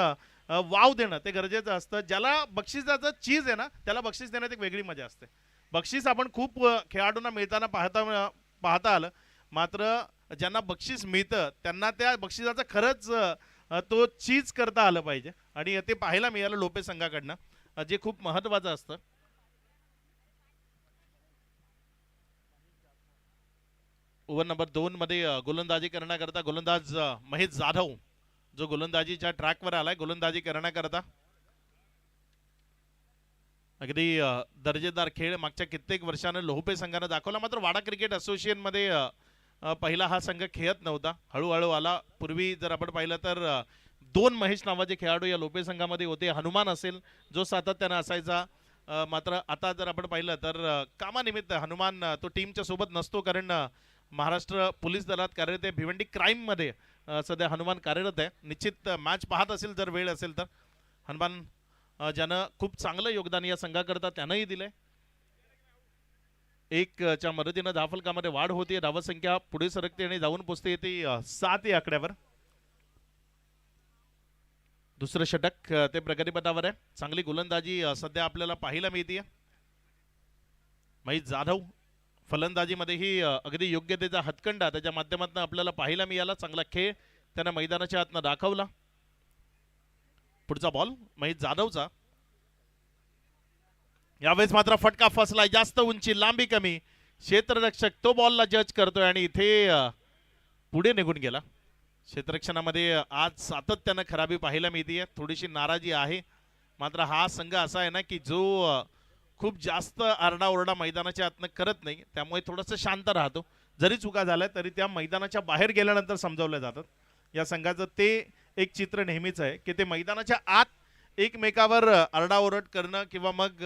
वाव देणं ते गरजेचं असतं. ज्याला बक्षिसाचं चीज आहे ना त्याला बक्षीस देण्यात एक वेगळी मजा असते. बक्षीस आपण खूप खेळाडूंना मिळताना पाहता आलं. मात्र ज्यांना बक्षीस मिळतं त्यांना त्या बक्षिसाचं खरंच तो चीज करता आलं पाहिजे आणि ते पाहायला मिळालं लोपे संघाकडनं, जे खूप महत्वाचं असतं. ओव्हर नंबर 2 मध्ये गोलंदाजी करण्याकरता गोलंदाज महेश जाधव जो गोलंदाजीच्या ट्रॅकवर आलाय गोलंदाजी करण्याकरता. अगदी दर्जेदार खेळ मागच्या कित्येक वर्षानं लोहपे संघानं दाखवला. मात्र वाडा क्रिकेट असोसिएशनमध्ये पहिला हा संघ खेळत नव्हता, हळूहळू आला. पूर्वी जर आपण पाहिलं तर 2 महेश नावाचे खेळाडू या लोहपे संघामध्ये होते. हनुमान असेल जो सातत्यानं असायचा, मात्र आता जर आपण पाहिलं तर कामानिमित्त हनुमान तो टीमच्या सोबत नसतो, कारण महाराष्ट्र पोलीस दलात कार्यरत आहे. भिवंडी क्राईममध्ये सध्या हनुमान कार्यरत आहे. निश्चित मॅच पाहत असेल जर वेळ असेल तर. हनुमान ज्यानं खूप चांगलं योगदान या संघाकरता त्यानंही दिलंय. 1 च्या मदतीनं धावफलकामध्ये वाढ होते, धावसंख्या पुढे सरकते आणि जाऊन पोचते येते 7 या आकड्यावर. दुसरं षटक ते प्रगतीपथावर आहे. चांगली गोलंदाजी सध्या आपल्याला पाहायला मिळते. महेश जाधव फलंदाजीमध्येही अगदी योग्यतेचा हातखंडा त्याच्या माध्यमातून आपल्याला पाहायला मिळाला. चांगला खेळ त्यानं मैदानाच्या आतनं दाखवला. पुढचा बॉल महेश जाधवचा. यावेळेस मात्र फटका फसलाय, जास्त उंची लांबी कमी. क्षेत्ररक्षक तो बॉलला जज करतोय आणि इथे पुढे निघून गेला. क्षेत्ररक्षणामध्ये आज सातत्यानं खराबी पाहायला मिळते, थोडीशी नाराजी आहे. मात्र हा संघ असा आहे ना की जो खूप जास्त आरडाओरडा मैदानाच्या आतनं करत नाही, त्यामुळे थोडंसं शांत राहतो. जरी चुका झाल्या तरी त्या मैदानाच्या बाहेर गेल्यानंतर समजावल्या जातात. या संघाचं ते एक चित्र नेहमीच आहे की ते मैदानाच्या आत एकमेकावर आरडाओरड करणं किंवा मग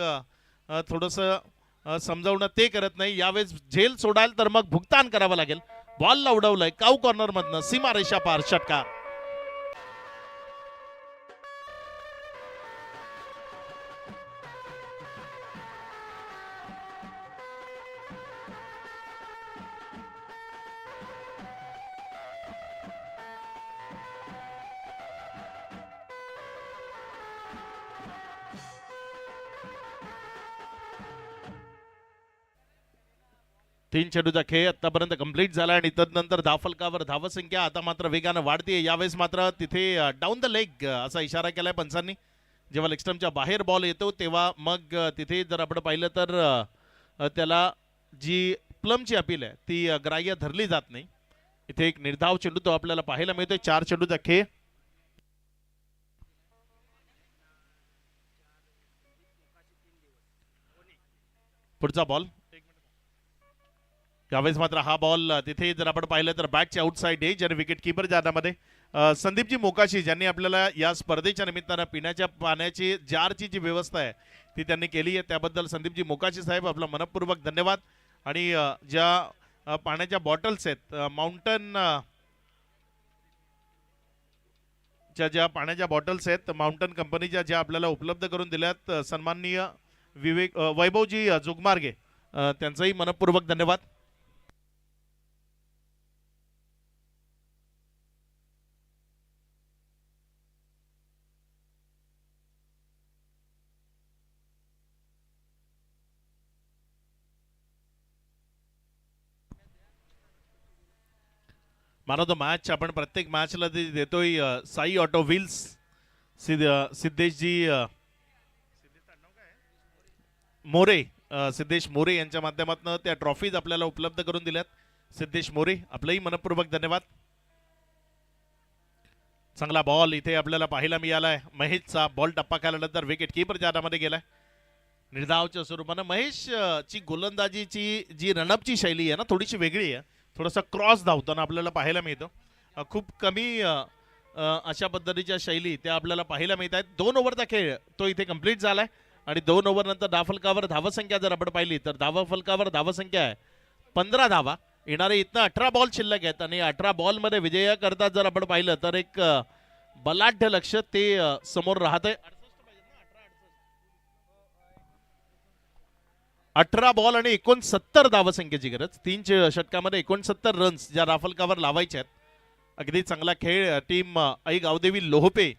थोडंसं समजावणं ते करत नाही. यावेळेस झेल सोडाल तर मग भुगतान करावं लागेल. बॉलला उडवलंय काऊ कॉर्नर मधनं, सीमारेषा पार षटकार. तीन चेंडूचा खेळ आतापर्यंत कंप्लीट झाला आणि तदनंतर धावफलकावर धावसंख्या आता मात्र वेगानं वाढते. यावेळेस मात्र तिथे डाऊन द लेग असा इशारा केलाय पंचांनी. जेव्हा लेग स्टंपच्या बाहेर बॉल येतो तेव्हा मग तिथे जर आपण पाहिलं तर त्याला जी प्लमची अपील आहे ती ग्राह्य धरली जात नाही. इथे एक निर्धाव चेंडू तो आपल्याला पाहायला मिळतोय. 4 चेंडूचा खेळ. पुढचा बॉल. यावेळेस मात्र हा बॉल तिथे जर आपण पाहिलं तर बॅटच्या आउटसाइड आहे, ज्याने विकेट किपर जाण्यामध्ये संदीपजी मोकाशी ज्यांनी आपल्याला या स्पर्धेच्या निमित्तानं पिण्याच्या पाण्याची जारची जी व्यवस्था आहे ती त्यांनी केली आहे, त्याबद्दल संदीपजी मोकाशी साहेब आपला मनपूर्वक धन्यवाद. आणि ज्या पाण्याच्या बॉटल्स आहेत माउंटन ज्या पाण्याच्या बॉटल्स आहेत माउंटन कंपनीच्या ज्या आपल्याला उपलब्ध करून दिल्यात सन्माननीय वैभवजी जोगमार्गे, त्यांचाही मनपूर्वक धन्यवाद. मॅन ऑफ द मॅच आपण प्रत्येक मॅचला देतोय साई ऑटो व्हील्स सिद्धेशजी मोरे, सिद्धेश मोरे यांच्या माध्यमातून त्या ट्रॉफीज आपल्याला उपलब्ध करून दिल्यात. सिद्धेश मोरे आपलंही मनपूर्वक धन्यवाद. चांगला बॉल इथे आपल्याला पाहायला मिळालाय. महेशचा बॉल टप्पा खाल्यानंतर विकेट किपर जाण्यामध्ये गेलाय. निर्धावच्या स्वरूपानं महेश ची गोलंदाजीची जी रनअपची शैली आहे ना थोडीशी वेगळी आहे. थोडासा क्रॉस धावताना आपल्याला पाहायला मिळतो. खूप कमी अशा पद्धतीच्या शैली त्या आपल्याला पाहायला मिळत आहेत. 2 ओव्हरचा खेळ तो इथे कंप्लीट झालाय आणि 2 ओव्हर नंतर धावफलकावर धावसंख्या जर आपण पाहिली तर धावफलकावर धावसंख्या आहे 15 धावा. येणारे इथनं 18 बॉल शिल्लक आहेत आणि 18 बॉल मध्ये विजय करता जर आपण पाहिलं तर एक बलाढ्य लक्ष ते समोर राहत आहे. 18 बॉल आणि 69 धावसंख्येची गरज. 3 षटकामध्ये 69 रन्स ज्या राफलकावर लावायच्या आहेत. अगदी चांगला खेळ टीम आई गावदेवी लोहपे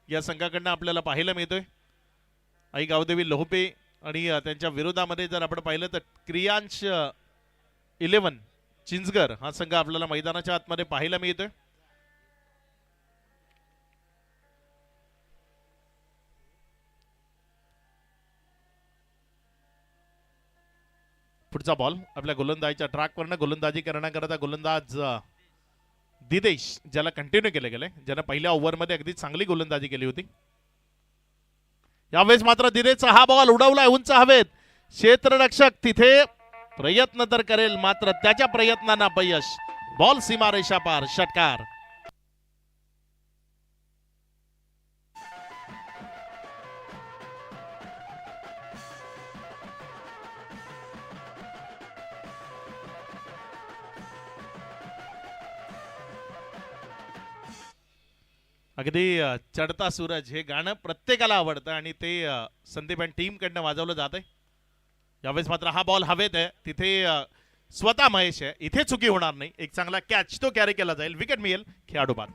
या संघाकडनं आपल्याला पाहायला मिळतोय. आई गावदेवी लोहपे आणि त्यांच्या विरोधामध्ये जर आपण पाहिलं तर क्रियांश 11 चिंचगर हा संघ आपल्याला मैदानाच्या आतमध्ये पाहायला मिळतोय. पुढचा बॉल आपल्या गोलंदाजीच्या ट्रॅकवरनं गोलंदाजी करण्याकरता गोलंदाज दिदेश ज्याला कंटिन्यू केले गेले, ज्यानं पहिल्या ओव्हरमध्ये अगदी चांगली गोलंदाजी केली होती. यावेळेस मात्र दिदेचा हा बॉल उडवलाय उंच हवेत. क्षेत्ररक्षक तिथे प्रयत्न तर करेल मात्र त्याच्या प्रयत्नांना अपयश. बॉल सीमारेषा पार, षटकार. अगदी चढता सूरज हे गाणं प्रत्येकाला आवडतं आणि ते संदीप आणि टीम कडनं वाजवलं जात आहे. यावेळेस मात्र हा बॉल हवेत आहे. तिथे स्वतः महेश आहे. इथे चुकी होणार नाही. एक चांगला कॅच तो कॅरी केला जाईल. विकेट मिळेल खेळाडू बाद.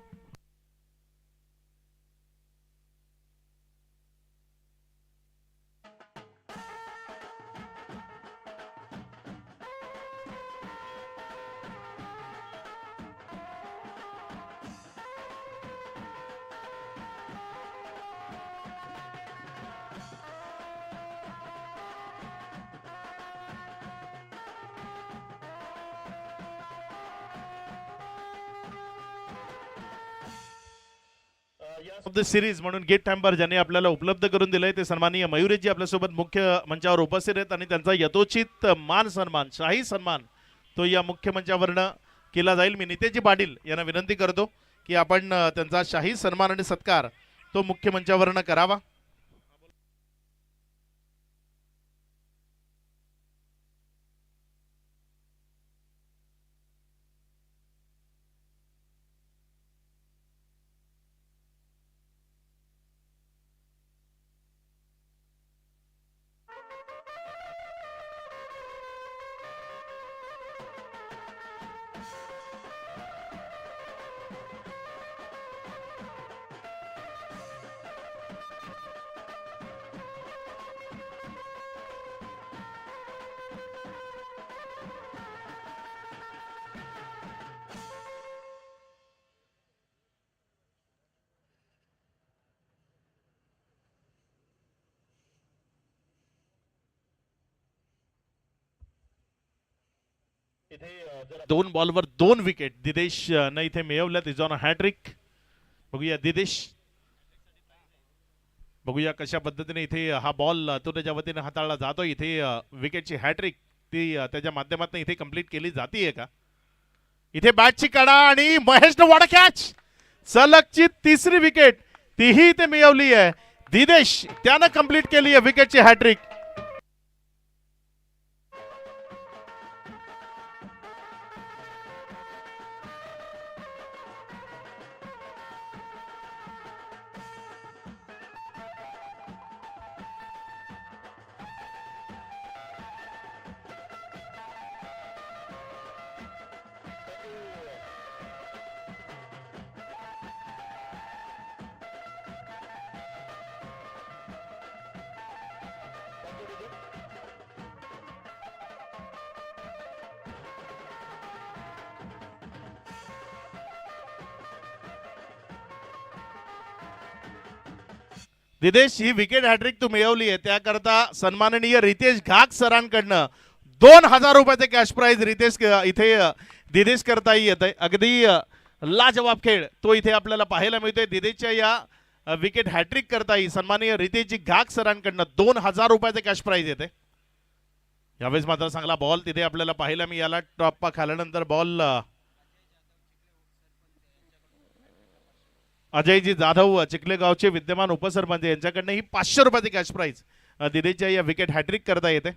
ऑफ द सिरीज म्हणून गेट टॅम्पर ज्यांनी आपल्याला उपलब्ध करून दिलंय ते सन्माननीय मयुरेशजी आपल्यासोबत मुख्य मंचावर उपस्थित आहेत आणि त्यांचा यथोचित मान सन्मान शाही सन्मान तो या मुख्य मंचावरनं केला जाईल. मी नितेशजी पाटील यांना विनंती करतो की आपण त्यांचा शाही सन्मान आणि सत्कार तो मुख्य मंचावरनं करावा. दोन बॉलवर 2 विकेट दिदेश न इथे मिळवल्यात. Is on a hat-trick. बघूया दिदेश, बघूया कशा पद्धतीने इथे हा बॉल तो त्याच्या वतीने हाताळला जातो. इथे विकेटची हॅट्रिक ती त्याच्या माध्यमातून इथे कंप्लीट केली जाते का. इथे बॅटची कडा आणि महेशने वॉट कॅच. सलगची 3री विकेट तीही इथे मिळवली आहे. दिदेश त्यानं कंप्लीट केली आहे विकेटची हॅट्रिक. दिदेश ही विकेट हॅट्रिक तू मिळवली आहे त्याकरता सन्माननीय रितेश घाग सरांकडनं 2000 रुपयाचे कॅश प्राइज रितेश इथे दिदेश करता येत आहे. अगदी लाजवाब खेळ तो इथे आपल्याला पाहायला मिळतोय. दिदेशच्या या विकेट हॅट्रिक करताही सन्माननीय रितेशजी घाग सरांकडनं 2000 रुपयाचे कॅश प्राइज येते. यावेळेस मात्र चांगला बॉल तिथे आपल्याला पाहायला मिळाला. टॉप खाल्यानंतर बॉल अजयजी जाधव चिखलेगावचे विद्यमान उपसरपंच यांच्याकडनं ही 500 रुपयाची कॅश प्राइज दिदेशच्या या विकेट हॅट्रिक करता येते.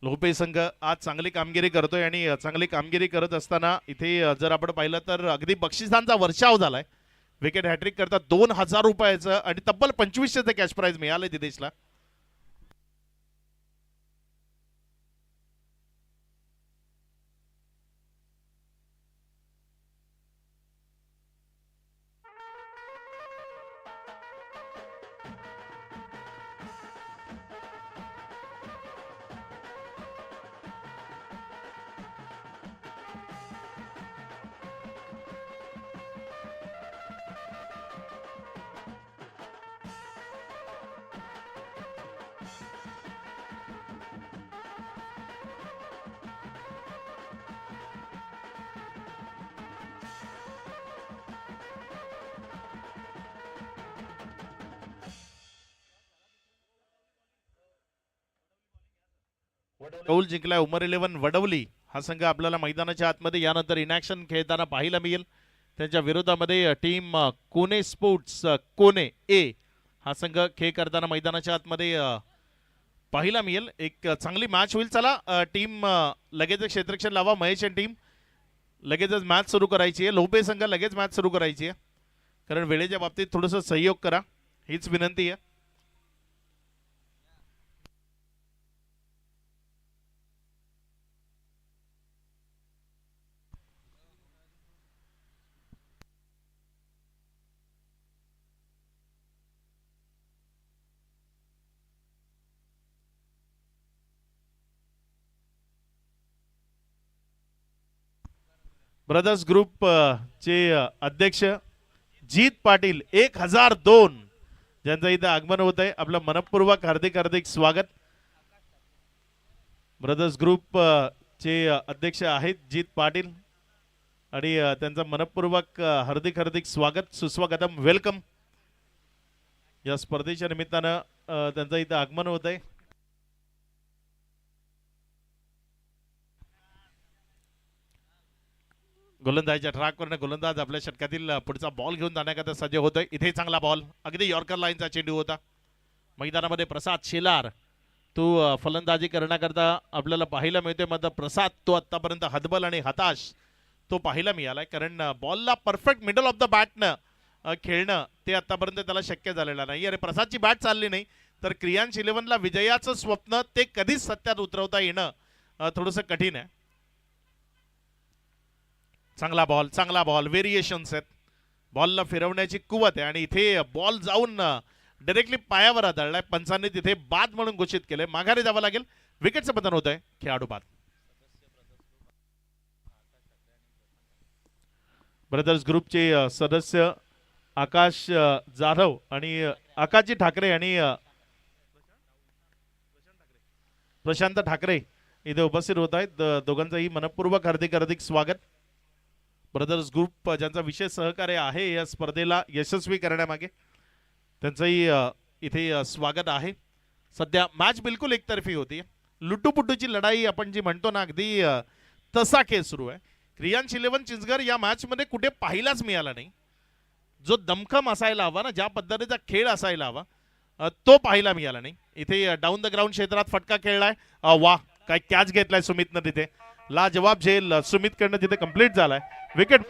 लोहपे संघ आज चांगली कामगिरी करतोय आणि चांगली कामगिरी करत असताना इथे जर आपण पाहिलं तर अगदी बक्षिसांचा वर्षाव झालाय. विकेट हॅट्रिक करता 2000 रुपयाचं आणि तब्बल 2500चं कॅश प्राइज मिळालंय दिदेशला. कौल जिंकलाय उमर 11 वडवली हा संघ आपल्याला मैदानाच्या आतमध्ये यानंतर इनॅक्शन खेळताना पाहायला मिळेल. त्यांच्या विरोधामध्ये टीम कोने स्पोर्ट्स कोने ए हा संघ खेळ करताना मैदानाच्या आतमध्ये पाहायला मिळेल. एक चांगली मॅच होईल. चला टीम लगेच क्षेत्ररक्षण लावा. महेश आणि टीम लगेचच मॅच सुरू करायची आहे. लोपे संघ लगेच मॅच सुरू करायची आहे, कारण वेळेच्या बाबतीत थोडंसं सहयोग करा हीच विनंती आहे. ब्रदर्स ग्रुप चे अध्यक्ष जीत पाटील 1002 ज्यांचं इथं आगमन होत आहे, आपलं मनपूर्वक हार्दिक हार्दिक स्वागत. ब्रदर्स ग्रुप चे अध्यक्ष आहेत जीत पाटील आणि त्यांचं मनपूर्वक हार्दिक हार्दिक स्वागत, सुस्वागतम, वेलकम. या स्पर्धेच्या निमित्तानं त्यांचं इथं आगमन होत आहे. गोलंदाजीच्या ट्रॅकवरनं गोलंदाज आपल्या षटकातील पुढचा बॉल घेऊन जाण्याकरता सज्ज होतोय. इथे चांगला बॉल, अगदी यॉर्कर लाईनचा चेंडू होता. मैदानामध्ये प्रसाद शेलार तो फलंदाजी करण्याकरता आपल्याला पाहायला मिळतोय. मात्र प्रसाद तो आतापर्यंत हतबल आणि हताश तो पाहायला मिळालाय, कारण बॉलला परफेक्ट मिडल ऑफ द बॅटनं खेळणं ते आतापर्यंत त्याला शक्य झालेलं नाही. अरे प्रसादची बॅट चालली नाही तर क्रियांश 11ला विजयाचं स्वप्न ते कधीच सत्यात उतरवता येणं थोडंसं कठीण आहे. चांगला बॉल, व्हेरिएशन्स आहेत. बॉलला फिरवण्याची कुवत आहे आणि इथे बॉल जाऊन डायरेक्टली पायावर आदळलाय. पंचांनी तिथे बाद म्हणून घोषित केलंय. माघारी जावं लागेल. विकेटचं पतन होत आहे. खेळाडू बाद. ब्रदर्स ग्रुपचे सदस्य आकाश जाधव आणि आकाशजी ठाकरे आणि प्रशांत ठाकरे इथे उपस्थित होत आहेत. दोघांचंही मनपूर्वक हार्दिक हार्दिक स्वागत. ब्रदर्स ग्रुप ज्यांचा विशेष सहकार्य आहे या स्पर्धेला यशस्वी करण्यामागे, त्यांचंही इथे स्वागत आहे. सध्या मॅच बिलकुल एकतर्फी होती. लुटूपुटूची लढाई आपण जी म्हणतो ना, अगदी तसा खेळ सुरू आहे. क्रियांश 11 चिंचघर या मॅच मध्ये कुठे पाहिलाच मिळाला नाही. जो दमखम असायला हवा ना, ज्या पद्धतीचा खेळ असायला हवा तो पाहायला मिळाला नाही. इथे डाऊन द ग्राउंड क्षेत्रात फटका खेळलाय. वा, काय कॅच घेतलाय सुमितनं तिथे. लाजवाब झेल सुमित कडनं तिथे कंप्लीट झालाय. विकेट.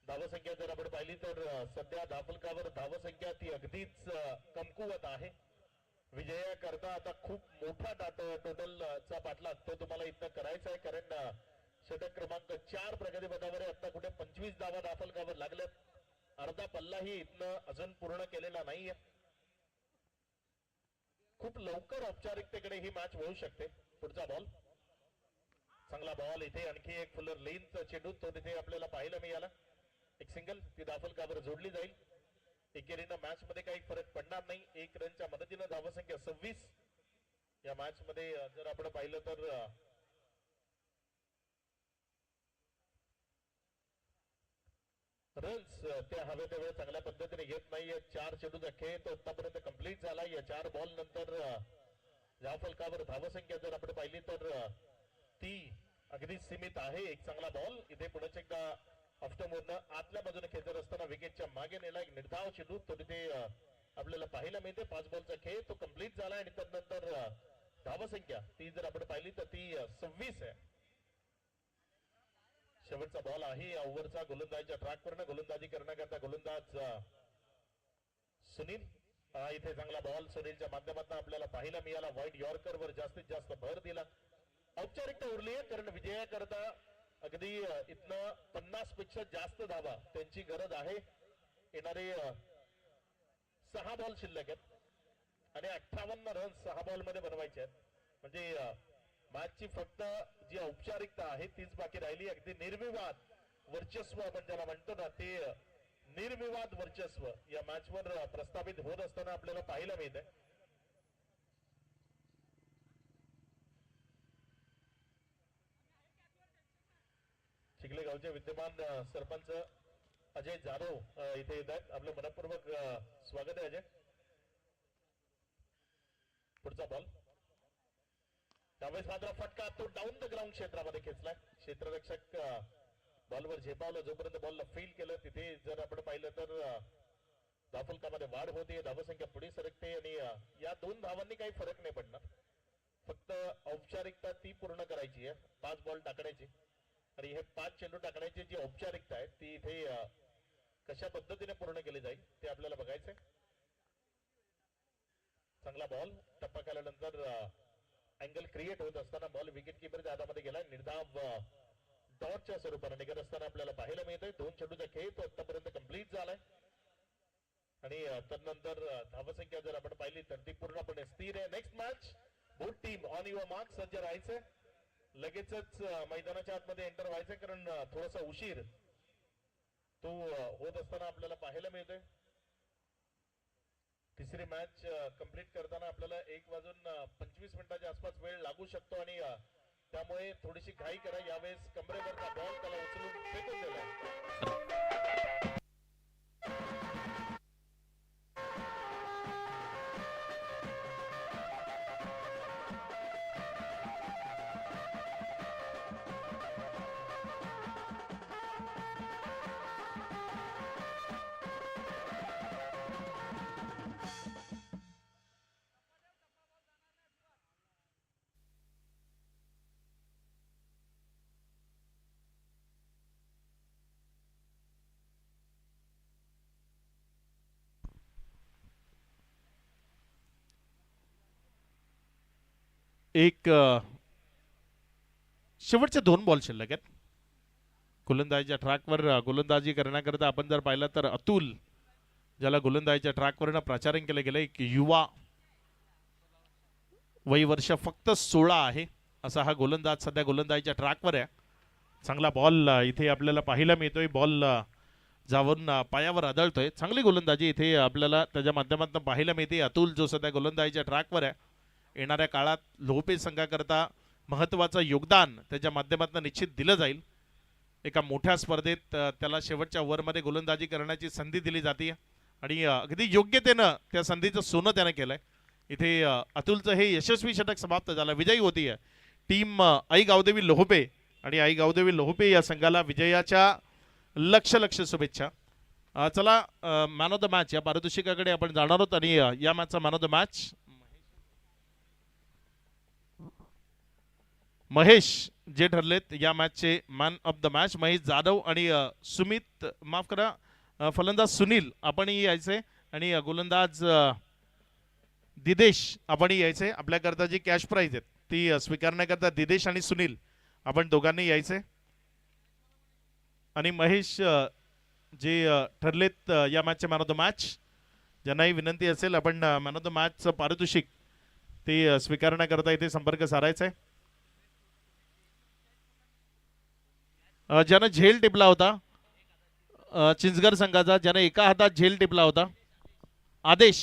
धावसंख्या जर आपण पाहिली तर सध्या धावफलकावर धावसंख्या ती अगदीच कमकुवत आहे. विजयाकरता आता खूप मोठा टोटलचा पाठलाग तो तुम्हाला इथं करायचा आहे, कारण षटक क्रमांक 4 प्रगती पथावर आता कुठे 25 धावा धावफलकावर लागल्यात. अर्धा पल्लाही इथनं अजून पूर्ण केलेला नाहीये. खूप लवकर औपचारिकतेकडे ही मॅच वळू शकते. पुढचा बॉल, चांगला बॉल. इथे आणखी एक फुलर लेनचा चेंडू तो तिथे आपल्याला पाहायला मिळाला. एक सिंगल ती धावफलकावर जोडली जाईल. एकेरीनं मॅच मध्ये काही फरक पडणार नाही. 1 रनच्या मदतीनं धावसंख्या 26. या मॅच मध्ये जर आपण पाहिलं तर रन्स त्या हवे तेवढे चांगल्या पद्धतीने येत नाहीये. 4 चेंडूचा खेळ तो आतापर्यंत कंप्लीट झाला. या 4 बॉल नंतर धावफलकावर धावसंख्या जर आपण पाहिली तर ती अगदी सीमित आहे. एक चांगला बॉल इथे पुढे एकदा ऑफ्टमोरनं आतल्या बाजूने खेचत असताना विकेटच्या मागे नेला. एक निर्धाव चेंडू तो तिथे आपल्याला पाहायला मिळते. 5 बॉलचा खेळ तो कंप्लीट झाला आणि त्यानंतर धावसंख्या ती जर आपण पाहिली तर ती 26 आहे. शेवटचा बॉल आहे या ओव्हरचा. गोलंदाजीच्या ट्रॅकवरनं गोलंदाजी करण्याकरता गोलंदाज सुनील. इथे चांगला बॉल सुनीलच्या माध्यमातून आपल्याला पाहायला मिळाला. व्हाईट यॉर्कर वर जास्तीत जास्त भर दिला. औपचारिकता उरली आहे, कारण विजयाकरता अगदी इथनं 50 पेक्षा जास्त धावा त्यांची गरज आहे. येणारे 6 बॉल शिल्लक आहेत आणि 58 रन 6 बॉल मध्ये बनवायचे आहेत. म्हणजे मॅचची फक्त जी औपचारिकता आहे तीच बाकी राहिली. अगदी निर्विवाद वर्चस्व आपण ज्याला म्हणतो ना, ते निर्विवाद वर्चस्व या मॅचवर प्रस्थापित होत असताना आपल्याला पाहायला मिळत आहे. चिखले गावचे विद्यमान सरपंच अजय जाधव इथे येत आहेत. आपलं मनपूर्वक स्वागत आहे अजय. पुढचा बॉल त्यावेळेस मात्र फटका तो डाऊन द ग्राउंड क्षेत्रामध्ये खेचलाय. क्षेत्ररक्षक बॉलवर झेपावलं. जोपर्यंत बॉलला फील केलं तिथे जर आपण पाहिलं तर धावफलकामध्ये वाढ होते, धावसंख्या पुढे सरकते आणि या 2 धावांनी काही फरक नाही पडणार. फक्त औपचारिकता ती पूर्ण करायची आहे. 5 बॉल टाकण्याची आणि हे 5 चेंडू टाकण्याची जी औपचारिकता आहे ती इथे कशा पद्धतीने पूर्ण केली जाईल ते आपल्याला बघायचंय. चांगला बॉल टप्पा केल्यानंतर अँगल क्रिएट होत असताना बॉल विकेट किपरच्या हातामध्ये गेला. निर्धाव डॉटच्या स्वरूपाने निघत असताना आपल्याला पाहायला मिळतंय. 2 चेंडूचा खेळ तो आतापर्यंत कंप्लीट झालाय आणि तदनंतर धावसंख्या जर आपण पाहिली तर ती पूर्णपणे स्थिर आहे. Next match both team on your mark. सज्ज राहायचंय. लगेचच मैदानाच्या आतमध्ये एंटर व्हायचंय कारण थोडासा उशीर तो होत असताना आपल्याला पाहायला मिळतोय. तिसरी मॅच कंप्लीट करताना आपल्याला 1:25 मिनिटाच्या आसपास वेळ लागू शकतो आणि त्यामुळे थोडीशी घाई करा. यावेळेस कमरेवरचा बॉल त्याला उचलून फेकून दिलाय. एक शेवटचे 2 बॉल शिल्लक आहेत. गोलंदाजीच्या ट्रॅकवर गोलंदाजी करण्याकरता आपण जर पाहिलं तर अतुल, ज्याला गोलंदाजीच्या ट्रॅकवरनं प्रचारण केलं गेलं, एक युवा, वय वर्ष फक्त 16 आहे असा हा गोलंदाज सध्या गोलंदाजीच्या ट्रॅकवर आहे. चांगला बॉल इथे आपल्याला पाहायला मिळतोय. बॉल जाऊन पायावर आदळतोय. चांगली गोलंदाजी इथे आपल्याला त्याच्या माध्यमातून पाहायला मिळते. अतुल जो सध्या गोलंदाजीच्या ट्रॅकवर आहे, येणाऱ्या काळात लोहपे संघाकरता महत्त्वाचं योगदान त्याच्या माध्यमातून निश्चित दिलं जाईल. एका मोठ्या स्पर्धेत त्याला शेवटच्या ओव्हरमध्ये गोलंदाजी करण्याची संधी दिली जाते आणि अगदी योग्यतेनं त्या संधीचं सोनं त्यानं केलंय. इथे अतुलचं हे यशस्वी षटक समाप्त झालं. विजयी होतीये टीम आई गावदेवी लोहपे आणि आई गावदेवी लोहपे या संघाला विजयाच्या लक्ष शुभेच्छा. चला मॅन ऑफ द मॅच या पारितोषिकाकडे आपण जाणार आहोत आणि या मॅचचा man of the match Mahesh जे ठरलेत या मॅचचे man of the match Mahesh Jadhav आणि सुमित, माफ करा, फलंदाज सुनील आपणही यायचे आणि गोलंदाज दिदेश आपणही यायचे. आपल्याकरता जी कॅश प्राइज आहेत ती स्वीकारण्याकरता दिदेश आणि सुनील आपण दोघांनी यायचे. आणि महेश जे ठरलेत या मॅचचे मॅन ऑफ द मॅच, ज्यांनाही विनंती असेल आपण मॅन ऑफ द मॅचचं पारितोषिक ते स्वीकारण्याकरता इथे संपर्क साधायचा आहे. ज्यानं झेल टिपला होता चिंचगड संघाचा, ज्यानं एका हातात झेल टिपला होता, आदेश